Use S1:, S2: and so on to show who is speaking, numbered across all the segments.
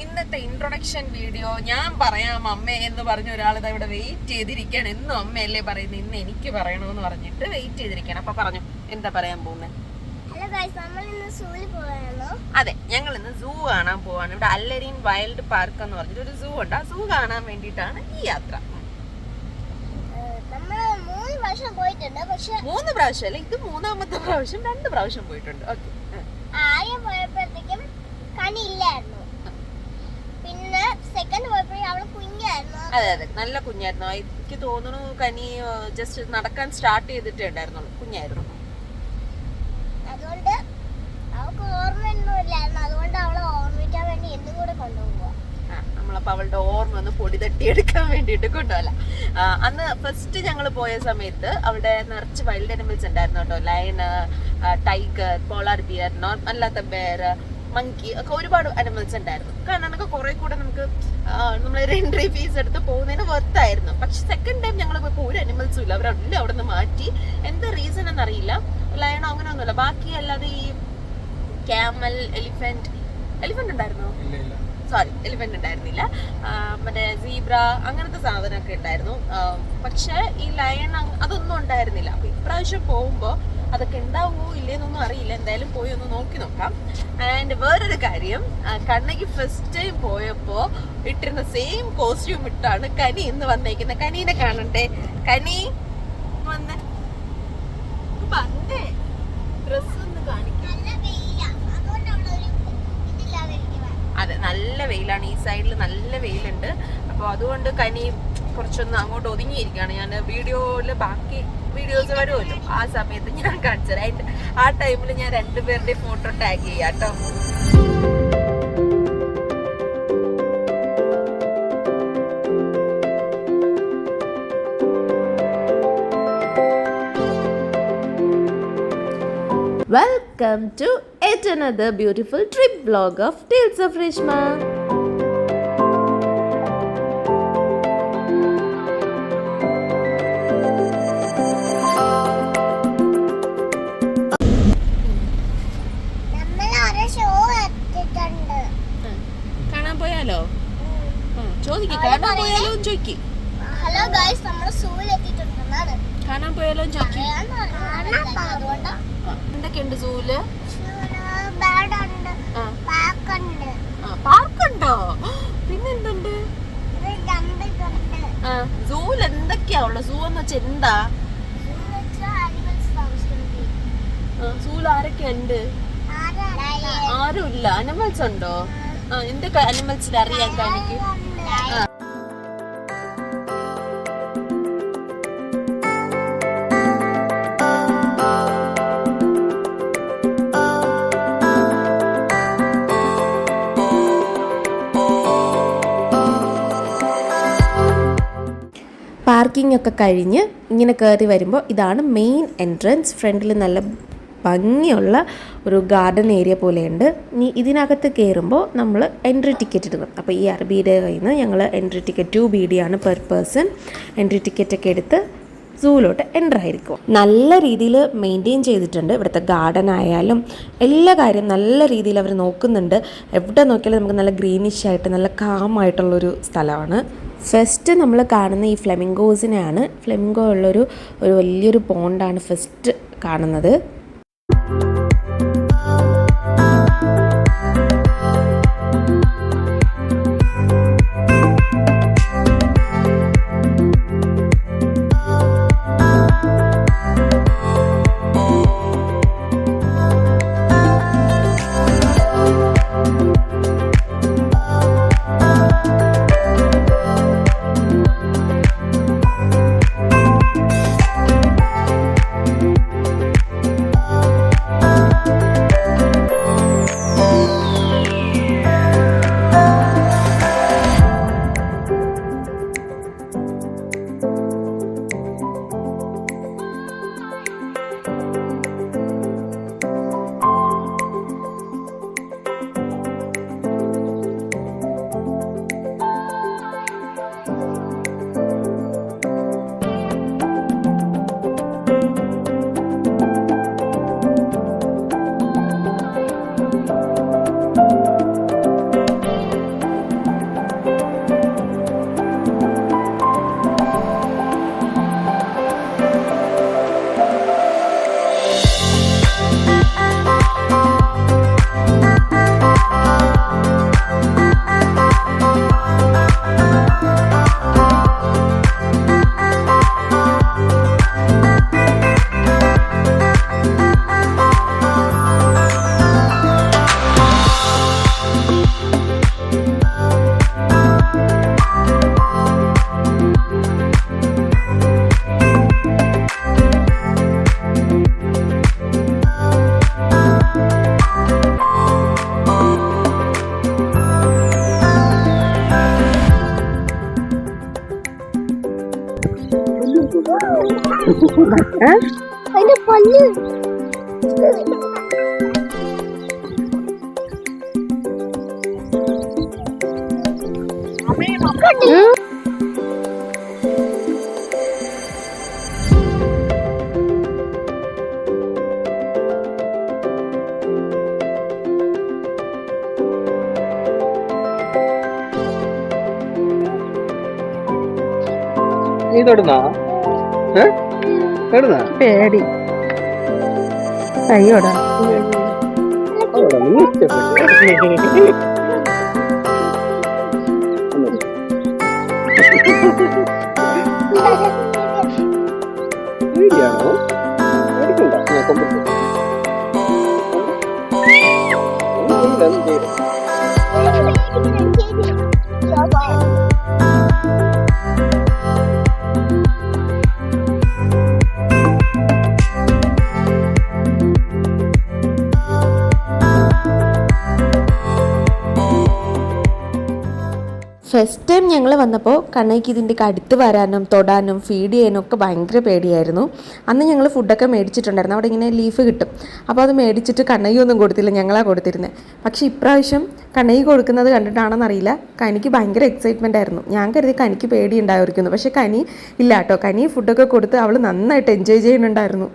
S1: ഇന്നത്തെ introduction video ഞാൻ പറയാം അമ്മ എന്ന് പറഞ്ഞ ഒരാളിതാ ഇവിടെ വെയിറ്റ് ചെയ്തിരിക്കുകയാണ്. എന്നും അമ്മയല്ലേ പറയുന്നത്, ഇന്ന് എനിക്ക് പറയണമെന്ന് പറഞ്ഞിട്ട് വെയിറ്റ് ചെയ്തിരിക്കുകയാണ്. അപ്പൊ പറഞ്ഞു എന്താ പറയാൻ പോകുന്നത്? അതെ, ഞങ്ങൾ ഇന്ന് സൂ കാണാൻ പോവാണ്. ഇവിടെ അല്ലരീൻ വൈൽഡ് പാർക്ക് എന്ന് പറഞ്ഞിട്ട് ഒരു സൂ ഉണ്ട്. ആ സൂ കാണാൻ വേണ്ടിയിട്ടാണ് ഈ യാത്ര. 3 പ്രാവശ്യമല്ല, ഇത് 3ാമത്തെ പ്രാവശ്യം. 2 പ്രാവശ്യം പോയിട്ടുണ്ട്. ഓക്കെ,
S2: ആദ്യം പോയപ്പോഴത്തേക്കും കണി ഇല്ലായിരുന്നു, പിന്നെ സെക്കൻഡ് പോയപ്പോഴും അവള് കുഞ്ഞായിരുന്നു.
S1: അതെ അതെ, നല്ല കുഞ്ഞായിരുന്നു. എനിക്ക് തോന്നുന്നു കനി ജസ്റ്റ് നടക്കാൻ സ്റ്റാർട്ട് ചെയ്തിട്ടേ ഉണ്ടായിരുന്നുള്ളൂ, കുഞ്ഞായിരുന്നു.
S2: അതുകൊണ്ട് അവൾക്ക് ഓർമ്മയൊന്നും ഇല്ലായിരുന്നു. അതുകൊണ്ട് അവളെ ഓർമ്മിക്കാൻ വേണ്ടി എന്നും കൂടെ കൊണ്ടുപോകുക.
S1: നമ്മളപ്പോ അവളുടെ ഓർമ്മ ഒന്ന് പൊടി തട്ടിയെടുക്കാൻ വേണ്ടിട്ട് കൊണ്ടുപോകല. അന്ന് ഫസ്റ്റ് ഞങ്ങൾ പോയ സമയത്ത് അവിടെ നിറച്ച് വൈൽഡ് അനിമൽസ് ഉണ്ടായിരുന്നു കേട്ടോ. ലയൺ, ടൈഗർ, പോളാർ ബിയർ, അല്ലാത്ത ബെയർ, മങ്കി ഒക്കെ ഒരുപാട് അനിമൽസ് ഉണ്ടായിരുന്നു. കാരണം അതൊക്കെ കുറെ കൂടെ നമുക്ക് നമ്മളൊരു എൻട്രി ഫീസ് എടുത്ത് പോകുന്നതിന് വർത്തായിരുന്നു. പക്ഷെ സെക്കൻഡ് ടൈം ഞങ്ങൾ പോയപ്പോൾ ഒരു അനിമൽസും ഇല്ല. അവരെല്ലാം അവിടെ നിന്ന് മാറ്റി. എന്താ റീസൺ എന്നറിയില്ല. ലയണോ അങ്ങനെ ഒന്നുമില്ല. ബാക്കി അല്ലാതെ ഈ ക്യാമൽ, എലിഫന്റ് ഉണ്ടായിരുന്നോ? സോറി, എലിഫന്റ് ഉണ്ടായിരുന്നില്ല. മറ്റേ സീബ്ര അങ്ങനത്തെ സാധനമൊക്കെ ഉണ്ടായിരുന്നു. പക്ഷെ ഈ ലയൺ അതൊന്നും ഉണ്ടായിരുന്നില്ല. അപ്പൊ ഇപ്രാവശ്യം പോകുമ്പോ അതൊക്കെ ഉണ്ടാവുമോ ഇല്ലേന്നൊന്നും അറിയില്ല. എന്തായാലും പോയി ഒന്ന് നോക്കി നോക്കാം. ആൻഡ് വേറൊരു കാര്യം, കണ്ണകി ഫസ്റ്റ് ടൈം പോയപ്പോ ഇട്ടിരുന്ന സെയിം കോസ്റ്റ്യൂം ഇട്ടാണ് കനി ഇന്ന് വന്നേക്കുന്നത്. കനീനെ കാണണ്ടേ? കനി വന്നേ, ഡ്രസ് ഒന്ന് കാണിക്കും. അതെ, നല്ല വെയിലാണ്. ഈ സൈഡിൽ നല്ല വെയിലുണ്ട്. അപ്പോൾ അതുകൊണ്ട് കനി കുറച്ചൊന്ന് അങ്ങോട്ട് ഒതുങ്ങിയിരിക്കുകയാണ്. ഞാൻ വീഡിയോയില് ബാക്കി വീഡിയോസ് വരുമല്ലോ, ആ സമയത്ത് ഞാൻ കാണിച്ചത്. ആ ടൈമിൽ ഞാൻ 2 പേരുടെ ഫോട്ടോ ടാഗ് ചെയ്യാം കേട്ടോ. Welcome to yet another beautiful trip vlog of Tales of Reshma. കാണാൻ പോയാലോ? ചോദിക്ക്, കാണാൻ പോയാലോ ചോദിക്ക്.
S2: ഹലോ ഗൈസ്, നമ്മൾ സൂവിൽ എത്തിയിട്ടുണ്ടെന്നാണ്.
S1: കാണാൻ പോയാലോ ചോദിക്ക്. എന്തൊക്കെയുണ്ട് സൂല്? പാർക്കുണ്ടോ? പിന്നെന്തുണ്ട്? സൂല് എന്തൊക്കെയാ ഉള്ളത്? സൂ എന്ന് വെച്ചാ എന്താ? സൂല് ആരൊക്കെ ഉണ്ട്? ആരും ഇല്ല. അനിമൽസ് ഉണ്ടോ? എന്തൊക്കെ അനിമൽസിൽ അറിയാൻ കാണിക്ക്. പാർക്കിംഗ് ഒക്കെ കഴിഞ്ഞ് ഇങ്ങനെ കയറി വരുമ്പോൾ ഇതാണ് മെയിൻ എൻട്രൻസ്. ഫ്രണ്ടിൽ നല്ല ഭംഗിയുള്ള ഒരു ഗാർഡൻ ഏരിയ പോലെയുണ്ട്. ഇനി ഇതിനകത്ത് കയറുമ്പോൾ നമ്മൾ എൻട്രി ടിക്കറ്റ് എടുക്കണം. അപ്പോൾ ഈ അറബിയുടെ കയ്യിൽ നിന്ന് ഞങ്ങൾ എൻട്രി ടിക്കറ്റ് 2 BD ആണ് പെർ പേഴ്സൺ. എൻട്രി ടിക്കറ്റൊക്കെ എടുത്ത് സൂവിലോട്ട് എൻ്റർ ആയിരിക്കും. നല്ല രീതിയിൽ മെയിൻറ്റെയിൻ ചെയ്തിട്ടുണ്ട്. ഇവിടുത്തെ ഗാർഡൻ ആയാലും എല്ലാ കാര്യം നല്ല രീതിയിൽ അവർ നോക്കുന്നുണ്ട്. എവിടെ നോക്കിയാലും നമുക്ക് നല്ല ഗ്രീനിഷ് ആയിട്ട് നല്ല കാമായിട്ടുള്ളൊരു സ്ഥലമാണ്. ഫസ്റ്റ് നമ്മൾ കാണുന്ന ഈ ഫ്ലെമിംഗോസിനെയാണ്. ഫ്ലെമിംഗോ ഉള്ളൊരു വലിയൊരു പോണ്ടാണ് ഫസ്റ്റ് കാണുന്നത്.
S2: അതിന്റെ പല്ല്
S3: നീ തൊടുന്നാ തൊടുന്നാ
S1: പേടി അയ്യോടാ
S3: പേടിയാണോ പേടിക്കണ്ട ഞാൻ കൊമ്പത്ത്
S1: ഫസ്റ്റ് ടൈം ഞങ്ങൾ വന്നപ്പോൾ കണ്ണയ്ക്ക് ഇതിൻ്റെ അടുത്ത് വരാനും തൊടാനും ഫീഡ് ചെയ്യാനും ഒക്കെ ഭയങ്കര പേടിയായിരുന്നു. അന്ന് ഞങ്ങൾ ഫുഡൊക്കെ മേടിച്ചിട്ടുണ്ടായിരുന്നു. അവിടെ ഇങ്ങനെ ലീഫ് കിട്ടും. അപ്പോൾ അത് മേടിച്ചിട്ട് കണ്ണയ്യൊന്നും കൊടുത്തില്ല, ഞങ്ങളാണ് കൊടുത്തിരുന്നത്. പക്ഷേ ഇപ്രാവശ്യം കണ്ണയ്യ കൊടുക്കുന്നത് കണ്ടിട്ടാണെന്നറിയില്ല, കനിക്ക് ഭയങ്കര എക്സൈറ്റ്മെൻ്റ് ആയിരുന്നു. ഞാൻ കരുതി കനിക്ക് പേടി ഉണ്ടായിരിക്കുന്നു. പക്ഷേ കനി ഇല്ല കേട്ടോ. കനി ഫുഡൊക്കെ കൊടുത്ത് അവൾ നന്നായിട്ട് എൻജോയ് ചെയ്യുന്നുണ്ടായിരുന്നു.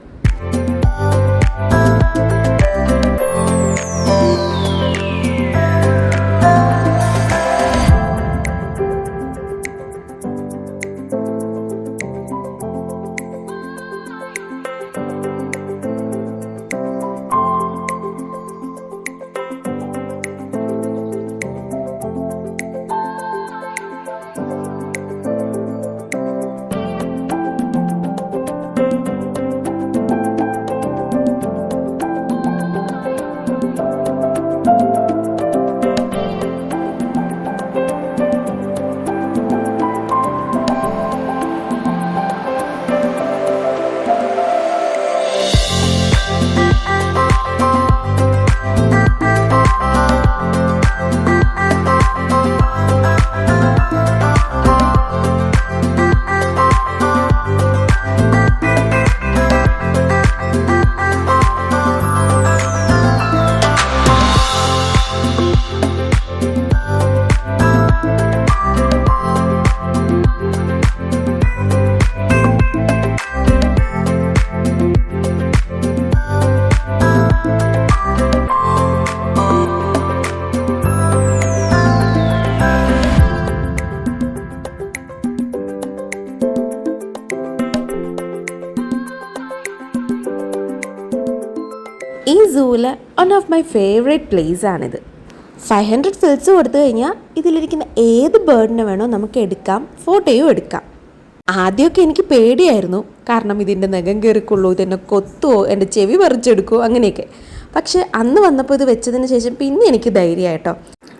S1: ഈ സൂവിൽ one of my favourite place ആണിത്. 500 ഫിൽസ് കൊടുത്തു കഴിഞ്ഞാൽ ഇതിലിരിക്കുന്ന ഏത് ബേർഡിനെ വേണോ നമുക്ക് എടുക്കാം, ഫോട്ടോയും എടുക്കാം. ആദ്യമൊക്കെ എനിക്ക് പേടിയായിരുന്നു, കാരണം ഇതിൻ്റെ നഖം കയറിക്കൊള്ളൂ, ഇതെന്നെ കൊത്തുവോ, എൻ്റെ ചെവി പറിച്ചെടുക്കുമോ അങ്ങനെയൊക്കെ. പക്ഷേ അന്ന് വന്നപ്പോൾ ഇത് വെച്ചതിന് ശേഷം പിന്നെ എനിക്ക് ധൈര്യമായിട്ടോ.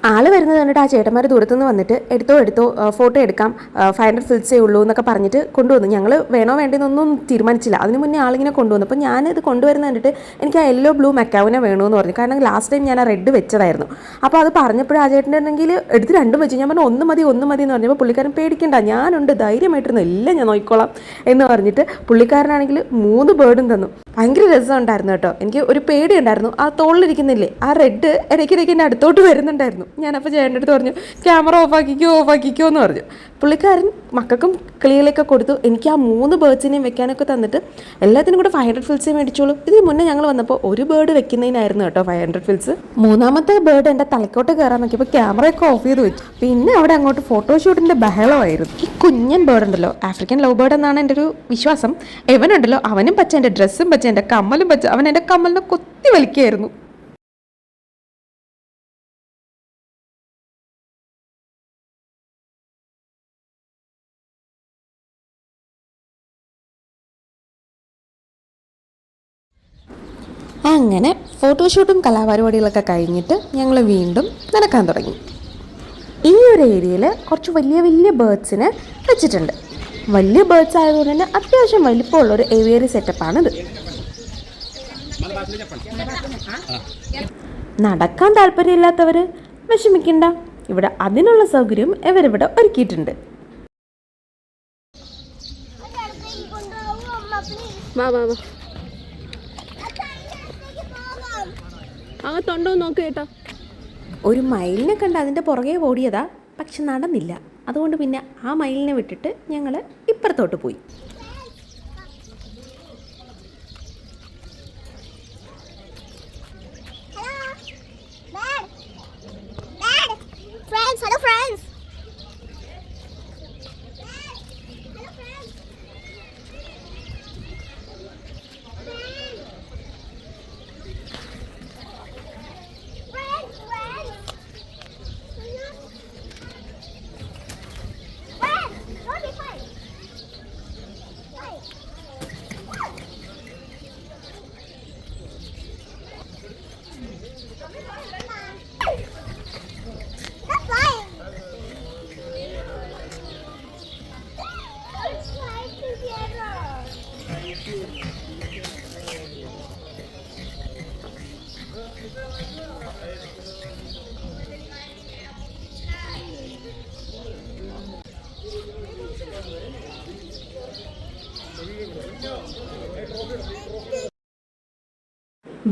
S1: ആൾ വരുന്നത് കണ്ടിട്ട് ആ ചേട്ടന്മാർ ദൂരത്തുനിന്ന് വന്നിട്ട് എടുത്തോ ഫോട്ടോ എടുക്കാം, 500 ഫിൽസേ ഉള്ളൂ എന്നൊക്കെ പറഞ്ഞിട്ട് കൊണ്ടുവന്നു. ഞങ്ങൾ വേണോ വേണ്ടെന്നൊന്നും തീരുമാനിച്ചില്ല. അതിന് മുന്നേ ആളിങ്ങനെ കൊണ്ടുവന്നു. അപ്പോൾ ഞാനിത് കൊണ്ടുവരുന്ന കണ്ടിട്ട് എനിക്ക് ആ യെല്ലോ ബ്ലൂ മെക്കാവിനെ വേണമെന്ന് പറഞ്ഞു. കാരണം ലാസ്റ്റ് ടൈം ഞാൻ ആ റെഡ് വെച്ചതായിരുന്നു. അപ്പോൾ അത് പറഞ്ഞപ്പോഴും ആ ചേട്ടനുണ്ടെങ്കിൽ എടുത്ത് രണ്ടും വെച്ചു. ഞാൻ പറഞ്ഞു ഒന്ന് മതി എന്ന് പറഞ്ഞപ്പോൾ പുള്ളിക്കാരൻ പേടിക്കണ്ട, ഞാനുണ്ട്, ധൈര്യമായിട്ടിരുന്നു, എല്ലാം ഞാൻ നോക്കിക്കോളാം എന്ന് പറഞ്ഞിട്ട് പുള്ളിക്കാരനാണെങ്കിൽ 3 ബേർഡും തന്നു. ഭയങ്കര രസമുണ്ടായിരുന്നു കേട്ടോ. എനിക്ക് ഒരു പേടി ഉണ്ടായിരുന്നു, ആ തോളിലിരിക്കുന്നില്ലേ ആ റെഡ് ഇടയ്ക്കിടയ്ക്ക് എൻ്റെ അടുത്തോട്ട് വരുന്നുണ്ടായിരുന്നു. ഞാനപ്പോൾ ചേട്ടൻ്റെ അടുത്ത് പറഞ്ഞു ക്യാമറ ഓഫാക്കിക്കോ എന്ന് പറഞ്ഞു. പുള്ളിക്കാരൻ മക്കൾക്കും കിളികളൊക്കെ കൊടുത്തു. എനിക്ക് ആ 3 ബേർഡ്സിനെയും വെക്കാനൊക്കെ തന്നിട്ട് എല്ലാത്തിനും കൂടെ 500 ഫിൽസേ മേടിച്ചോളൂ. ഇതിന് മുന്നേ ഞങ്ങൾ വന്നപ്പോൾ ഒരു ബേർഡ് വെക്കുന്നതിനായിരുന്നു കേട്ടോ 500 ഫിൽസ്. 3ാമത്തെ ബേർഡ് എൻ്റെ തലക്കോട്ട് കയറാൻ നോക്കിയപ്പോൾ ക്യാമറയൊക്കെ ഓഫ് ചെയ്ത് വെച്ചു. പിന്നെ അവിടെ അങ്ങോട്ട് ഫോട്ടോഷൂട്ടിൻ്റെ ബഹളമായിരുന്നു. ഈ കുഞ്ഞൻ ബേർഡ് ഉണ്ടല്ലോ, ആഫ്രിക്കൻ ലവ് ബേർഡ് എന്നാണ് എൻ്റെ ഒരു വിശ്വാസം. എവനുണ്ടല്ലോ, അവനും പച്ച, എൻ്റെ ഡ്രസ്സും പച്ച, എൻ്റെ കമ്മലും പച്ച. അവൻ എൻ്റെ കമ്മലിനെ കൊത്തി വലിക്കുകയായിരുന്നു. അങ്ങനെ ഫോട്ടോഷൂട്ടും കലാപരിപാടികളൊക്കെ കഴിഞ്ഞിട്ട് ഞങ്ങൾ വീണ്ടും നടക്കാൻ തുടങ്ങി. ഈ ഒരു ഏരിയയിൽ കുറച്ച് വലിയ ബേർഡ്സിനെ വെച്ചിട്ടുണ്ട്. വലിയ ബേർഡ്സ് ആയതുകൊണ്ട് തന്നെ അത്യാവശ്യം വലിപ്പമുള്ളൊരു ഏവിയറി സെറ്റപ്പാണിത്. നടക്കാൻ താല്പര്യമില്ലാത്തവർ വിഷമിക്കണ്ട, ഇവിടെ അതിനുള്ള സൗകര്യം ഇവരിവിടെ ഒരുക്കിയിട്ടുണ്ട്. വാ വാ വാ, അകത്തുണ്ടോ നോക്ക് കേട്ടോ. ഒരു മയിലിനെ കണ്ട് അതിൻ്റെ പുറകെ ഓടിയതാ, പക്ഷെ നടന്നില്ല. അതുകൊണ്ട് പിന്നെ ആ മയിലിനെ വിട്ടിട്ട് ഞങ്ങൾ ഇപ്പുറത്തോട്ട് പോയി.
S2: Hello friends.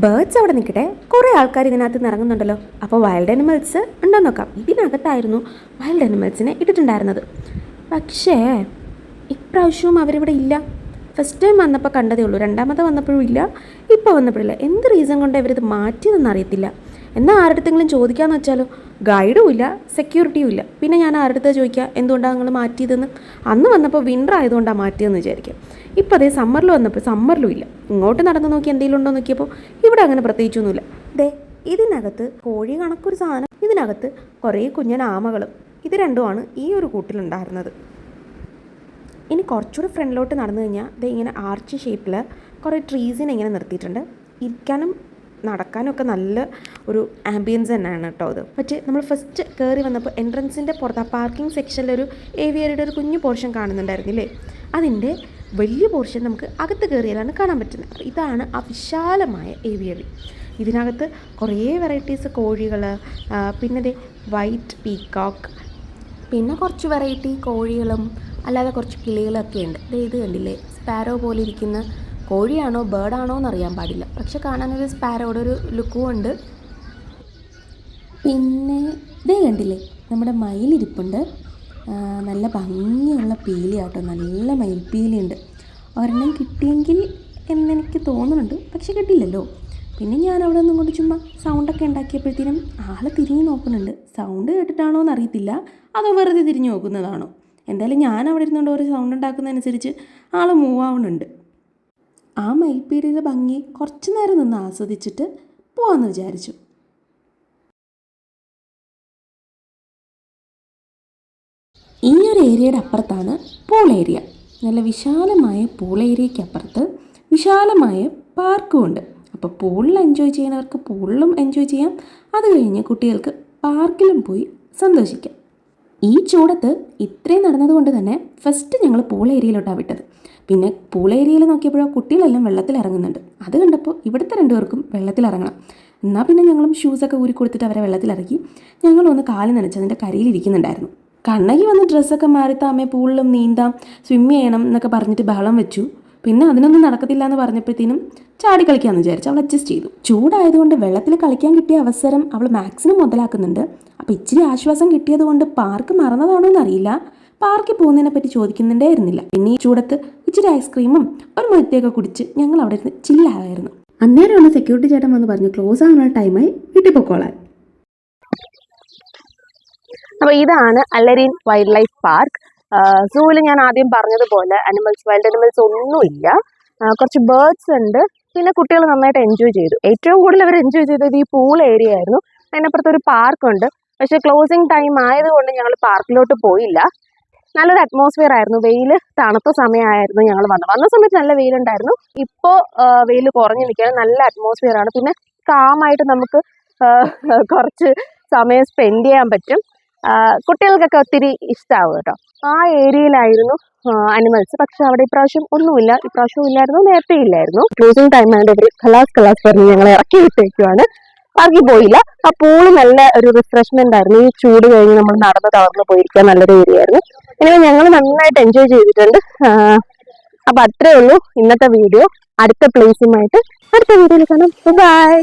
S1: ബേർഡ്സ് അവിടെ നിൽക്കട്ടെ, കുറേ ആൾക്കാർ ഇതിനകത്ത് നിന്ന് ഇറങ്ങുന്നുണ്ടല്ലോ. അപ്പോൾ വൈൽഡ് അനിമൽസ് ഉണ്ടോ നോക്കാം. ഇതിനകത്തായിരുന്നു വൈൽഡ് അനിമൽസിനെ ഇട്ടിട്ടുണ്ടായിരുന്നത്. പക്ഷേ ഇപ്രാവശ്യവും അവരിവിടെ ഇല്ല. ഫസ്റ്റ് ടൈം വന്നപ്പോൾ കണ്ടതേ ഉള്ളൂ, രണ്ടാമത്തെ വന്നപ്പോഴും ഇല്ല, ഇപ്പോൾ വന്നപ്പോഴില്ല. എന്ത് റീസൺ കൊണ്ട് ഇവരിത് മാറ്റിയതെന്ന് അറിയത്തില്ല. എന്നാൽ ആരുടെടുത്തെങ്കിലും ചോദിക്കാമെന്ന് വെച്ചാലോ, ഗൈഡും ഇല്ല, സെക്യൂരിറ്റിയും ഇല്ല. പിന്നെ ഞാൻ ആരുടെടുത്ത് ചോദിക്കുക എന്തുകൊണ്ടാണ് നിങ്ങൾ മാറ്റിയതെന്ന്. അന്ന് വന്നപ്പോൾ വിൻ്റർ ആയതുകൊണ്ടാണ് മാറ്റിയതെന്ന് വിചാരിക്കാം. ഇപ്പോൾ അതേ സമ്മറിൽ വന്നപ്പോൾ സമ്മറിലും ഇല്ല. ഇങ്ങോട്ട് നടന്ന് നോക്കി എന്തെങ്കിലും ഉണ്ടോ നോക്കിയപ്പോൾ ഇവിടെ അങ്ങനെ പ്രത്യേകിച്ചൊന്നുമില്ല. ദേ ഇതിനകത്ത് കോഴി കണക്കൊരു സാധനം, ഇതിനകത്ത് കുറേ കുഞ്ഞൻ ആമകളും, ഇത് രണ്ടുമാണ് ഈ ഒരു കൂട്ടിലുണ്ടായിരുന്നത്. ഇനി കുറച്ചുകൂടി ഫ്രണ്ടിലോട്ട് നടന്നു കഴിഞ്ഞാൽ ദേ ഇങ്ങനെ ആർച്ച് ഷേപ്പിൽ കുറേ ട്രീസിനെ ഇങ്ങനെ നിർത്തിയിട്ടുണ്ട്. ഇരിക്കാനും നടക്കാനും ഒക്കെ നല്ല ഒരു ആംബിയൻസ് തന്നെയാണ് കേട്ടോ അത്. പക്ഷേ നമ്മൾ ഫസ്റ്റ് കയറി വന്നപ്പോൾ എൻട്രൻസിൻ്റെ പുറത്ത് ആ പാർക്കിംഗ് സെക്ഷനിലൊരു ഏവിയറിയുടെ ഒരു കുഞ്ഞു പോർഷൻ കാണുന്നുണ്ടായിരുന്നില്ലേ, അതിൻ്റെ വലിയ പോർഷൻ നമുക്ക് അകത്ത് കയറിയാലാണ് കാണാൻ പറ്റുന്നത്. ഇതാണ് ആ വിശാലമായ ഏവിയറി. ഇതിനകത്ത് കുറേ വെറൈറ്റീസ് കോഴികൾ, പിന്നെ ദേ വൈറ്റ് പീക്കോക്ക്, പിന്നെ കുറച്ച് വെറൈറ്റി കോഴികളും അല്ലാതെ കുറച്ച് കിളികളൊക്കെ ഉണ്ട്. ഇത് കണ്ടില്ലേ, സ്പാരോ പോലെ ഇരിക്കുന്ന കോഴിയാണോ ബേർഡാണോ എന്നറിയാൻ പാടില്ല, പക്ഷെ കാണാനൊരു സ്പാരോയുടെ ഒരു ലുക്കും ഉണ്ട്. പിന്നെ ഇതേ കണ്ടില്ലേ, നമ്മുടെ മയിലിരിപ്പുണ്ട്. നല്ല ഭംഗിയുള്ള പീലിയാട്ടോ, നല്ല മയിൽപ്പീലിയുണ്ട്. ഒരെണ്ണം കിട്ടിയെങ്കിൽ എന്നെനിക്ക് തോന്നുന്നുണ്ട്, പക്ഷെ കിട്ടിയില്ലല്ലോ. പിന്നെ ഞാൻ അവിടെ നിന്നും കൊണ്ട് ചുമ്മാ സൗണ്ടൊക്കെ ഉണ്ടാക്കിയപ്പോഴത്തേനും ആൾ തിരിഞ്ഞ് നോക്കുന്നുണ്ട്. സൗണ്ട് കേട്ടിട്ടാണോ എന്നറിയത്തില്ല, അതോ വെറുതെ തിരിഞ്ഞ് നോക്കുന്നതാണോ. എന്തായാലും ഞാൻ അവിടെ ഇരുന്നുകൊണ്ട് ഒരു സൗണ്ട് ഉണ്ടാക്കുന്നതനുസരിച്ച് ആൾ മൂവ് ആവുന്നുണ്ട്. ആ മയിൽപ്പീലിയുടെ ഭംഗി കുറച്ച് നേരം നിന്ന് ആസ്വദിച്ചിട്ട് പോവാമെന്ന് വിചാരിച്ചു. ഈ ഒരു ഏരിയയുടെ അപ്പുറത്താണ് പൂൾ ഏരിയ. നല്ല വിശാലമായ പൂൾ ഏരിയയ്ക്ക് അപ്പുറത്ത് വിശാലമായ പാർക്കും ഉണ്ട്. അപ്പോൾ പൂളിൽ എൻജോയ് ചെയ്യുന്നവർക്ക് പൂളിലും എൻജോയ് ചെയ്യാം, അത് കഴിഞ്ഞ് കുട്ടികൾക്ക് പാർക്കിലും പോയി സന്തോഷിക്കാം. ഈ ചൂടത്ത് ഇത്രയും നടന്നതുകൊണ്ട് തന്നെ ഫസ്റ്റ് ഞങ്ങൾ പൂൾ ഏരിയയിലോട്ടാണ് വിട്ടത്. പിന്നെ പൂൾ ഏരിയയിൽ നോക്കിയപ്പോഴോ കുട്ടികളെല്ലാം വെള്ളത്തിൽ ഇറങ്ങുന്നുണ്ട്. അത് കണ്ടപ്പോൾ ഇവിടുത്തെ രണ്ടുപേർക്കും വെള്ളത്തിൽ ഇറങ്ങണം. എന്നാൽ പിന്നെ ഞങ്ങളും ഷൂസൊക്കെ ഊരി കൊടുത്തിട്ട് അവരെ വെള്ളത്തിലിറക്കി. ഞങ്ങളൊന്ന് കാല് നനച്ച് അതിൻ്റെ കരയിലിരിക്കുന്നുണ്ടായിരുന്നു. കണ്ണകി വന്ന് ഡ്രസ്സൊക്കെ മാറി താമേ പൂളിലും നീന്താം, സ്വിമ്മ് ചെയ്യണം എന്നൊക്കെ പറഞ്ഞിട്ട് ബഹളം വെച്ചു. പിന്നെ അതിനൊന്നും നടക്കത്തില്ല എന്ന് പറഞ്ഞപ്പോഴത്തേനും ചാടി കളിക്കാമെന്ന് വിചാരിച്ചു. അവൾ അഡ്ജസ്റ്റ് ചെയ്തു. ചൂടായതുകൊണ്ട് വെള്ളത്തിൽ കളിക്കാൻ കിട്ടിയ അവസരം അവൾ മാക്സിമം മുതലാക്കുന്നുണ്ട്. അപ്പോൾ ഇച്ചിരി ആശ്വാസം കിട്ടിയത് കൊണ്ട് പാർക്ക് മറന്നതാണോ എന്നറിയില്ല, പാർക്കിൽ പോകുന്നതിനെ പറ്റി ചോദിക്കുന്നുണ്ടായിരുന്നില്ല. പിന്നെ ഈ ചൂടത്ത് ഇച്ചിരി ഐസ്ക്രീമും ഒരു മൊത്തയൊക്കെ കുടിച്ച് ഞങ്ങൾ അവിടെ ഇരുന്ന് ചില്ലായിരുന്നു. അന്നേരമാണ് സെക്യൂരിറ്റി ചേട്ടൻ വന്ന് പറഞ്ഞു ക്ലോസ് ആകുന്ന ടൈമായി വീട്ടിൽ പൊക്കോളാൻ. അപ്പോൾ ഇതാണ് അല്ലരീൻ വൈൽഡ് ലൈഫ് പാർക്ക്. സൂവിൽ ഞാൻ ആദ്യം പറഞ്ഞതുപോലെ വൈൽഡ് അനിമൽസ് ഒന്നുമില്ല, കുറച്ച് ബേർഡ്സ് ഉണ്ട്. പിന്നെ കുട്ടികൾ നന്നായിട്ട് എൻജോയ് ചെയ്തു. ഏറ്റവും കൂടുതൽ അവർ എൻജോയ് ചെയ്തത് ഈ പൂൾ ഏരിയ ആയിരുന്നു. അതിനപ്പുറത്ത് ഒരു പാർക്കുണ്ട്. പക്ഷേ ക്ലോസിങ് ടൈം ആയതുകൊണ്ട് ഞങ്ങൾ പാർക്കിലോട്ട് പോയില്ല. നല്ലൊരു അറ്റ്മോസ്ഫിയർ ആയിരുന്നു. വെയിൽ തണുത്ത സമയമായിരുന്നു ഞങ്ങൾ വന്ന സമയത്ത് നല്ല വെയിലുണ്ടായിരുന്നു. ഇപ്പോൾ വെയിൽ കുറഞ്ഞു നിൽക്കുകയാണ്, നല്ല അറ്റ്മോസ്ഫിയർ ആണ്. പിന്നെ കാമായിട്ട് നമുക്ക് കുറച്ച് സമയം സ്പെൻഡ് ചെയ്യാൻ പറ്റും. കുട്ടികൾക്കൊക്കെ ഒത്തിരി ഇഷ്ടമാവും കേട്ടോ. ആ ഏരിയയിലായിരുന്നു അനിമൽസ്. പക്ഷെ അവിടെ ഇപ്രാവശ്യം ഒന്നുമില്ല. ഇപ്രാവശ്യവും ഇല്ലായിരുന്നു, നേരത്തെ ഇല്ലായിരുന്നു. ക്ലോസിങ് ടൈം ആയതുകൊണ്ട് അവർ ഖലാസ് പറഞ്ഞ് ഞങ്ങളെ ഇറക്കി വിട്ടേക്കുവാണ്. പാർക്കിൽ പോയില്ല. ആ പൂള് നല്ല ഒരു റിഫ്രഷ്മെന്റ് ആയിരുന്നു. ഈ ചൂട് കഴിഞ്ഞ് നമ്മൾ നടന്ന് തളർന്ന് പോയിരിക്കാൻ നല്ലൊരു ഏരിയ ആയിരുന്നു. ഇനി ഞങ്ങൾ നന്നായിട്ട് എൻജോയ് ചെയ്തിട്ടുണ്ട്.
S4: അപ്പൊ അത്രേ ഉള്ളൂ ഇന്നത്തെ വീഡിയോ. അടുത്ത പ്ലേസുമായിട്ട് അടുത്ത വീഡിയോയിൽ കാണാം. ബൈ.